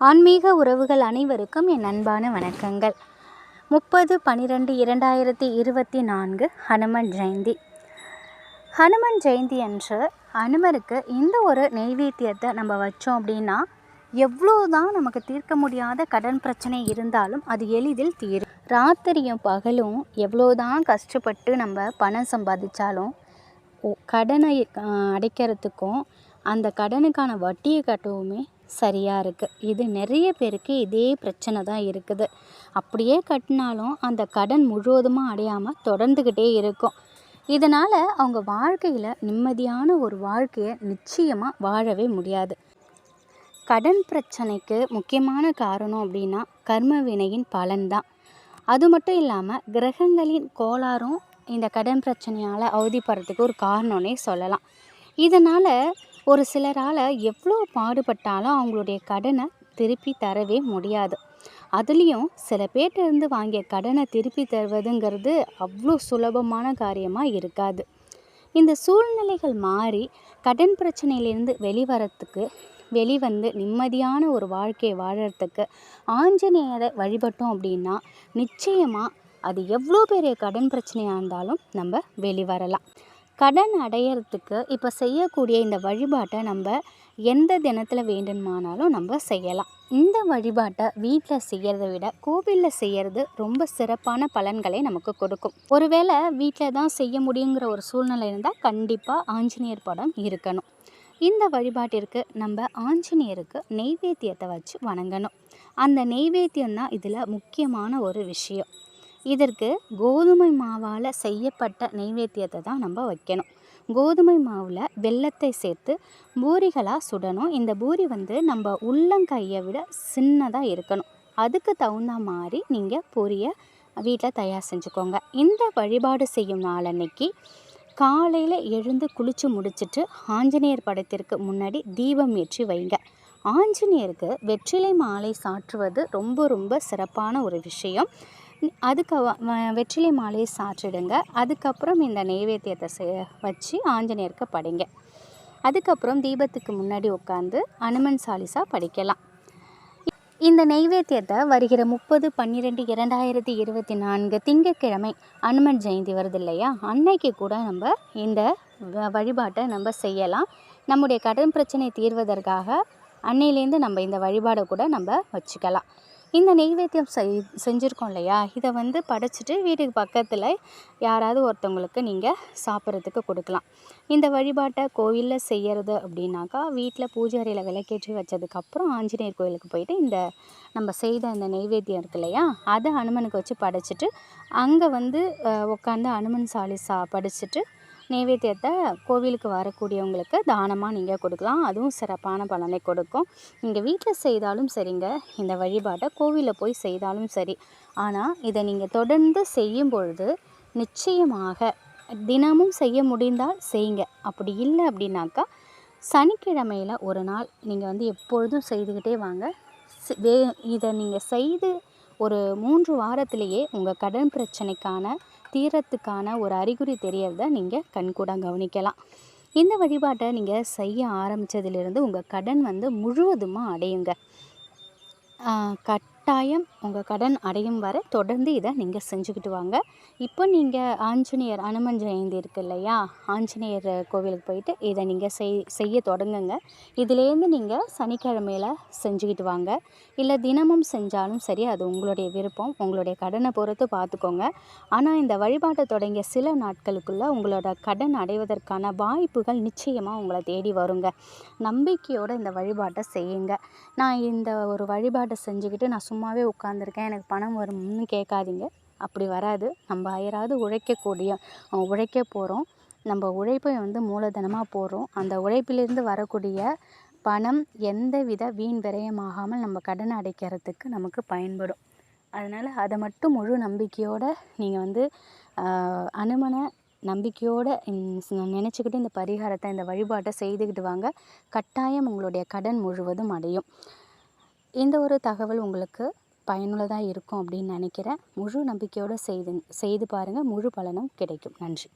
ஆன்மீக உறவுகள் அனைவருக்கும் என் அன்பான வணக்கங்கள். 30/12/2024 ஹனுமன் ஜெயந்தி. ஹனுமன் ஜெயந்தி அன்று ஹனுமருக்கு இந்த ஒரு நெய்வேத்தியத்தை நம்ம வச்சோம் அப்படின்னா எவ்வளோதான் நமக்கு தீர்க்க முடியாத கடன் பிரச்சனை இருந்தாலும் அது எளிதில் தீரும். ராத்திரியும் பகலும் எவ்வளோதான் கஷ்டப்பட்டு நம்ம பணம் சம்பாதிச்சாலும் கடனை அடைக்கிறதுக்கும் அந்த கடனுக்கான வட்டியை கட்டவுமே சரியாக இருக்குது. இது நிறைய பேருக்கு இதே பிரச்சனை தான் இருக்குது. அப்படியே கட்டினாலும் அந்த கடன் முழுவதுமாக அடையாமல் தொடர்ந்துக்கிட்டே இருக்கும். இதனால் அவங்க வாழ்க்கையில் நிம்மதியான ஒரு வாழ்க்கையை நிச்சயமாக வாழவே முடியாது. கடன் பிரச்சனைக்கு முக்கியமான காரணம் அப்படின்னா கர்ம வினையின் பலன்தான். அது மட்டும் இல்லாமல் கிரகங்களின் கோளாறும் இந்த கடன் பிரச்சனையால் அவதிப்படுறதுக்கு ஒரு காரணம்னே சொல்லலாம். இதனால் ஒரு சிலரால் எவ்வளோ பாடுபட்டாலும் அவங்களுடைய கடனை திருப்பி தரவே முடியாது. அதுலேயும் சில பேர்கிட்டருந்து வாங்கிய கடனை திருப்பி தருவதுங்கிறது அவ்வளோ சுலபமான காரியமாக இருக்காது. இந்த சூழ்நிலைகள் மாறி கடன் பிரச்சனையிலேருந்து வெளிவந்து நிம்மதியான ஒரு வாழ்க்கையை வாழறதுக்கு ஆஞ்சநேயரை வழிபட்டோம் அப்படின்னா நிச்சயமாக அது எவ்வளோ பெரிய கடன் பிரச்சனையாக இருந்தாலும் நம்ம வெளிவரலாம். கடன் அடையிறதுக்கு இப்போ செய்யக்கூடிய இந்த வழிபாட்டை நம்ம எந்த தினத்தில் வேண்டுமானாலும் நம்ம செய்யலாம். இந்த வழிபாட்டை வீட்டில் செய்கிறத விட கோவிலில் செய்கிறது ரொம்ப சிறப்பான பலன்களை நமக்கு கொடுக்கும். ஒருவேளை வீட்டில் தான் செய்ய முடியுங்கிற ஒரு சூழ்நிலை இருந்தால் கண்டிப்பாக ஆஞ்சநேயர் படம் இருக்கணும். இந்த வழிபாட்டிற்கு நம்ம ஆஞ்சநேயருக்கு நெய்வேத்தியத்தை வச்சு வணங்கணும். அந்த நெய்வேத்தியம் தான் இதில் முக்கியமான ஒரு விஷயம். இதற்கு கோதுமை மாவால் செய்யப்பட்ட நெய்வேத்தியத்தை தான் நம்ம வைக்கணும். கோதுமை மாவில் வெல்லத்தை சேர்த்து பூரிகளாக சுடணும். இந்த பூரி நம்ம உள்ளங்கையை விட சின்னதாக இருக்கணும். அதுக்கு தகுந்த மாதிரி நீங்கள் பூரியை வீட்டில் தயார் செஞ்சுக்கோங்க. இந்த வழிபாடு செய்யும் நாளன்னைக்கு காலையில் எழுந்து குளித்து முடிச்சுட்டு ஆஞ்சநேயர் படத்திற்கு முன்னாடி தீபம் ஏற்றி வைங்க. ஆஞ்சநேயருக்கு வெற்றிலை மாலை சாற்றுவது ரொம்ப ரொம்ப சிறப்பான ஒரு விஷயம். அதுக்கு வெற்றிலை மாலையை சாற்றிடுங்க. அதுக்கப்புறம் இந்த நெய்வேத்தியத்தை வச்சு ஆஞ்சநேயருக்கு படிங்க. அதுக்கப்புறம் தீபத்துக்கு முன்னாடி உட்காந்து அனுமன் சாலிசா படிக்கலாம். இந்த நெய்வேத்தியத்தை வருகிற 30/12/2024 திங்கட்கிழமை அனுமன் ஜெயந்தி வருது இல்லையா, அன்னைக்கு கூட நம்ம இந்த வழிபாட்டை நம்ம செய்யலாம். நம்முடைய கடன் பிரச்சனை தீர்வதற்காக அன்னையிலேருந்து நம்ம இந்த வழிபாடை கூட நம்ம வச்சுக்கலாம். இந்த நெய்வேத்தியம் செஞ்சுருக்கோம் இல்லையா, இதை படைச்சிட்டு வீட்டுக்கு பக்கத்தில் யாராவது ஒருத்தவங்களுக்கு நீங்கள் சாப்பிட்றதுக்கு கொடுக்கலாம். இந்த வழிபாட்டை கோயிலில் செய்கிறது அப்படின்னாக்கா வீட்டில் பூஜை அறையில் விளக்கேற்றி வச்சதுக்கப்புறம் ஆஞ்சநேயர் கோயிலுக்கு போயிட்டு இந்த நம்ம செய்த இந்த நெய்வேத்தியம் இருக்கு இல்லையா, அதை அனுமனுக்கு வச்சு படைச்சிட்டு அங்கே உட்காந்து அனுமன் சாலிசா படிச்சுட்டு நெய்வேத்தியத்தை கோவிலுக்கு வரக்கூடியவங்களுக்கு தானமாக நீங்கள் கொடுக்கலாம். அதுவும் சிறப்பான பலனை கொடுக்கும். நீங்கள் வீட்டில் செய்தாலும் சரிங்க, இந்த வழிபாட்டை கோவிலில் போய் செய்தாலும் சரி. ஆனால் இதை நீங்கள் தொடர்ந்து செய்யும் பொழுது நிச்சயமாக தினமும் செய்ய முடிந்தால் செய்யுங்க. அப்படி இல்லை அப்படின்னாக்கா சனிக்கிழமையில் ஒரு நாள் நீங்கள் எப்பொழுதும் செய்துக்கிட்டே வாங்க. இதை நீங்கள் செய்து ஒரு 3 வாரத்திலேயே உங்கள் கடன் பிரச்சனைக்கான தீரத்துக்கான ஒரு அறிகுறி தெரியறத நீங்கள் கண்கூட கவனிக்கலாம். இந்த வழிபாட்டை நீங்கள் செய்ய ஆரம்பித்ததிலிருந்து உங்கள் கடன் முழுவதுமாக அடையுங்க. கட்டாயம் உங்கள் கடன் அடையும் வரை தொடர்ந்து இதை நீங்கள் செஞ்சுக்கிட்டு வாங்க. இப்போ நீங்கள் ஆஞ்சநேயர் அனுமன் ஜெயந்தி இருக்குது இல்லையா, ஆஞ்சநேயர் கோவிலுக்கு போயிட்டு இதை நீங்கள் செய்ய தொடங்குங்க. இதிலேருந்து நீங்கள் சனிக்கிழமையில் செஞ்சுக்கிட்டு வாங்க. இல்லை தினமும் செஞ்சாலும் சரி, அது உங்களுடைய விருப்பம். உங்களுடைய கடனை பொறுத்து பார்த்துக்கோங்க. ஆனால் இந்த வழிபாட்டை தொடங்கிய சில நாட்களுக்குள்ளே உங்களோட கடன் அடைவதற்கான வாய்ப்புகள் நிச்சயமாக உங்களை தேடி வருங்க. நம்பிக்கையோடு இந்த வழிபாட்டை செய்யுங்க. நான் இந்த ஒரு வழிபாட்டை செஞ்சுக்கிட்டு நான் சும்மாவே உட்காந்துருக்கேன், எனக்கு பணம் வரும்னு கேட்காதீங்க. அப்படி வராது. நம்ம யாராவது உழைக்க போகிறோம். நம்ம உழைப்பை மூலதனமாக போடுறோம். அந்த உழைப்பிலிருந்து வரக்கூடிய பணம் எந்தவித வீண் விரயமாகாமல் நம்ம கடனை அடைக்கிறதுக்கு நமக்கு பயன்படும். அதனால் அதை மட்டும் முழு நம்பிக்கையோடு நீங்கள் அனுமனை நம்பிக்கையோடு நினச்சிக்கிட்டு இந்த பரிகாரத்தை இந்த வழிபாட்டை செய்துக்கிட்டு வாங்க. கட்டாயம் உங்களுடைய கடன் முழுவதும் அடையும். இந்த ஒரு தகவல் உங்களுக்கு பயனுள்ளதாக இருக்கும் அப்படின்னு நினைக்கிறேன். முழு நம்பிக்கையோடு செய்து பாருங்கள். முழு பலனும் கிடைக்கும். நன்றி.